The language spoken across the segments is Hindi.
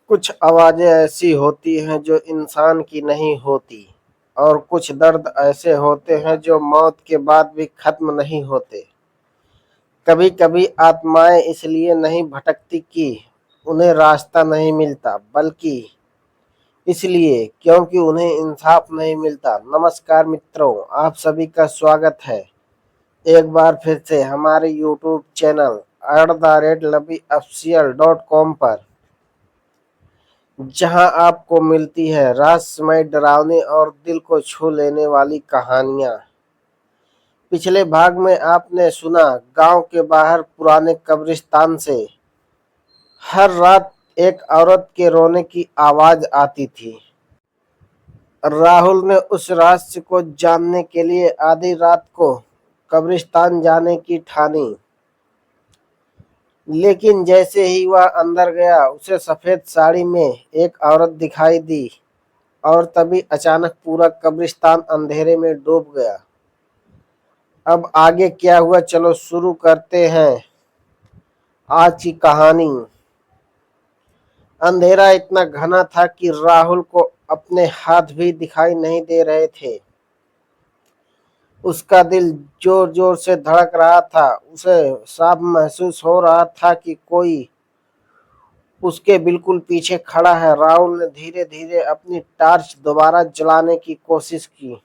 कुछ आवाजें ऐसी होती हैं जो इंसान की नहीं होती और कुछ दर्द ऐसे होते हैं जो मौत के बाद भी खत्म नहीं होते। कभी कभी आत्माएं इसलिए नहीं भटकती कि उन्हें रास्ता नहीं मिलता, बल्कि इसलिए क्योंकि उन्हें इंसाफ नहीं मिलता। नमस्कार मित्रों, आप सभी का स्वागत है एक बार फिर से हमारे यूट्यूब चैनल @LaviOfficial.com पर, जहां आपको मिलती है रहस्यमय, डरावनी और दिल को छू लेने वाली कहानियां। पिछले भाग में आपने सुना, गांव के बाहर पुराने कब्रिस्तान से हर रात एक औरत के रोने की आवाज आती थी। राहुल ने उस रहस्य को जानने के लिए आधी रात को कब्रिस्तान जाने की ठानी। लेकिन जैसे ही वह अंदर गया, उसे सफेद साड़ी में एक औरत दिखाई दी और तभी अचानक पूरा कब्रिस्तान अंधेरे में डूब गया। अब आगे क्या हुआ, चलो शुरू करते हैं आज की कहानी। अंधेरा इतना घना था कि राहुल को अपने हाथ भी दिखाई नहीं दे रहे थे। उसका दिल जोर जोर से धड़क रहा था। उसे साफ महसूस हो रहा था कि कोई उसके बिल्कुल पीछे खड़ा है। राहुल ने धीरे धीरे अपनी टॉर्च दोबारा जलाने की कोशिश की।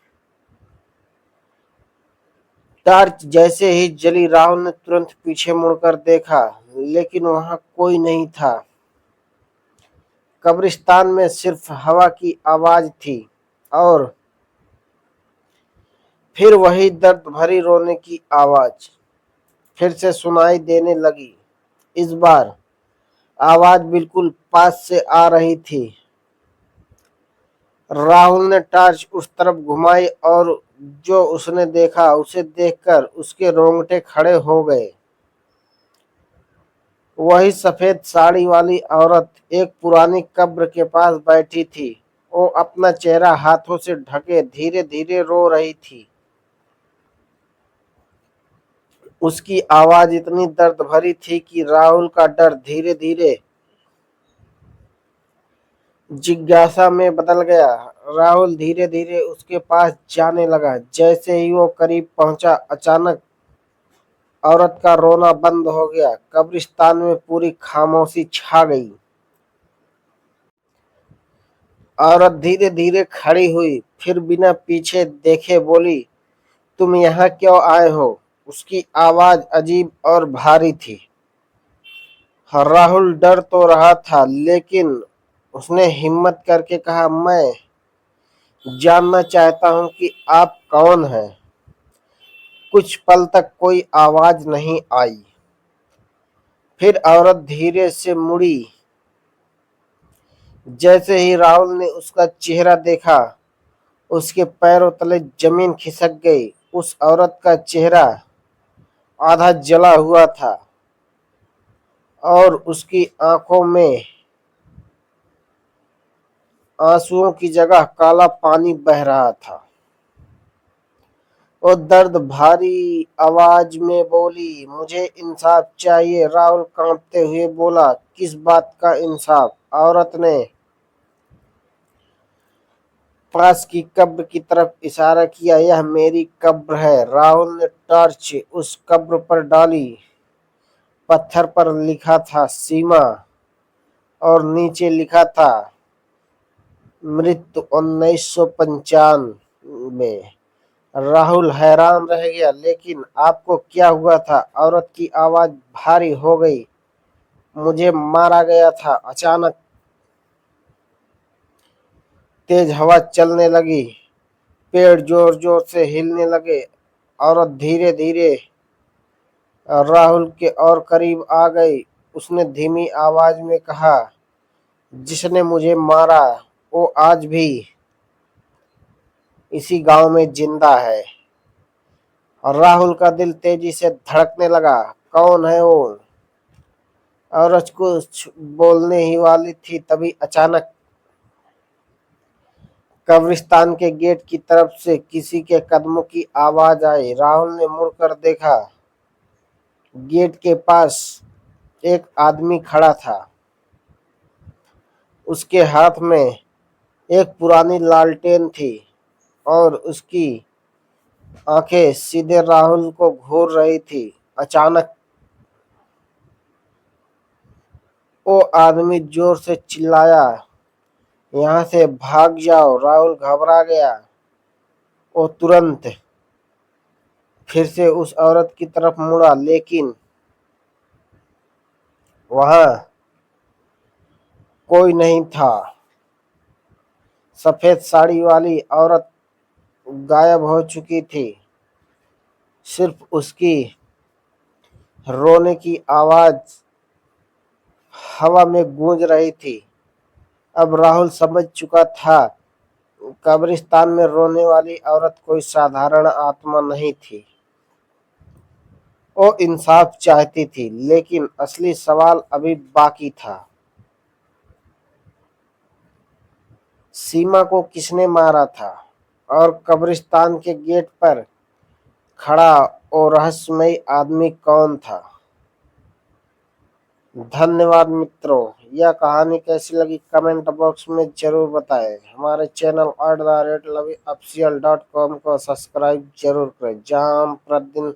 टॉर्च जैसे ही जली, राहुल ने तुरंत पीछे मुड़कर देखा, लेकिन वहां कोई नहीं था। कब्रिस्तान में सिर्फ हवा की आवाज थी और फिर वही दर्द भरी रोने की आवाज फिर से सुनाई देने लगी। इस बार आवाज बिल्कुल पास से आ रही थी। राहुल ने टॉर्च उस तरफ घुमाई और जो उसने देखा, उसे देखकर उसके रोंगटे खड़े हो गए। वही सफेद साड़ी वाली औरत एक पुरानी कब्र के पास बैठी थी। वो अपना चेहरा हाथों से ढके धीरे धीरे रो रही थी। उसकी आवाज इतनी दर्द भरी थी कि राहुल का डर धीरे धीरे जिज्ञासा में बदल गया। राहुल धीरे धीरे उसके पास जाने लगा। जैसे ही वो करीब पहुंचा, अचानक औरत का रोना बंद हो गया। कब्रिस्तान में पूरी खामोशी छा गई। औरत धीरे धीरे खड़ी हुई, फिर बिना पीछे देखे बोली, तुम यहाँ क्यों आए हो? उसकी आवाज अजीब और भारी थी। राहुल डर तो रहा था, लेकिन उसने हिम्मत करके कहा, मैं जानना चाहता हूँ कि आप कौन हैं। कुछ पल तक कोई आवाज नहीं आई। फिर औरत धीरे से मुड़ी। जैसे ही राहुल ने उसका चेहरा देखा, उसके पैरों तले जमीन खिसक गई। उस औरत का चेहरा आधा जला हुआ था और उसकी आंखों में आंसुओं की जगह काला पानी बह रहा था। वो दर्द भारी आवाज में बोली, मुझे इंसाफ चाहिए। राहुल कांपते हुए बोला, किस बात का इंसाफ? औरत ने पास की कब्र की तरफ इशारा किया। यह मेरी कब्र है। राहुल ने टॉर्च उस कब्र पर डाली। पत्थर पर लिखा था सीमा और नीचे लिखा था मृत्यु 1995 में। राहुल हैरान रह गया, लेकिन आपको क्या हुआ था? औरत की आवाज भारी हो गई। मुझे मारा गया था। अचानक तेज हवा चलने लगी। पेड़ जोर जोर से हिलने लगे। औरत धीरे धीरे राहुल के और करीब आ गई। उसने धीमी आवाज में कहा, जिसने मुझे मारा वो आज भी इसी गांव में जिंदा है। और राहुल का दिल तेजी से धड़कने लगा। कौन है वो? औरत कुछ बोलने ही वाली थी, तभी अचानक कब्रिस्तान के गेट की तरफ से किसी के कदमों की आवाज आई। राहुल ने मुड़कर देखा। गेट के पास एक आदमी खड़ा था। उसके हाथ में एक पुरानी लालटेन थी और उसकी आंखें सीधे राहुल को घूर रही थी। अचानक वो आदमी जोर से चिल्लाया, यहाँ से भाग जाओ। राहुल घबरा गया। वो तुरंत फिर से उस औरत की तरफ मुड़ा, लेकिन वहां कोई नहीं था। सफेद साड़ी वाली औरत गायब हो चुकी थी। सिर्फ उसकी रोने की आवाज हवा में गूंज रही थी। अब राहुल समझ चुका था, कब्रिस्तान में रोने वाली औरत कोई साधारण आत्मा नहीं थी। वो इंसाफ चाहती थी, लेकिन असली सवाल अभी बाकी था। सीमा को किसने मारा था और कब्रिस्तान के गेट पर खड़ा वो रहस्यमयी आदमी कौन था? धन्यवाद मित्रों। यह कहानी कैसी लगी कमेंट बॉक्स में जरूर बताएं। हमारे चैनल @lovyofficial.com को सब्सक्राइब जरूर करें, जहां हम प्रतिदिन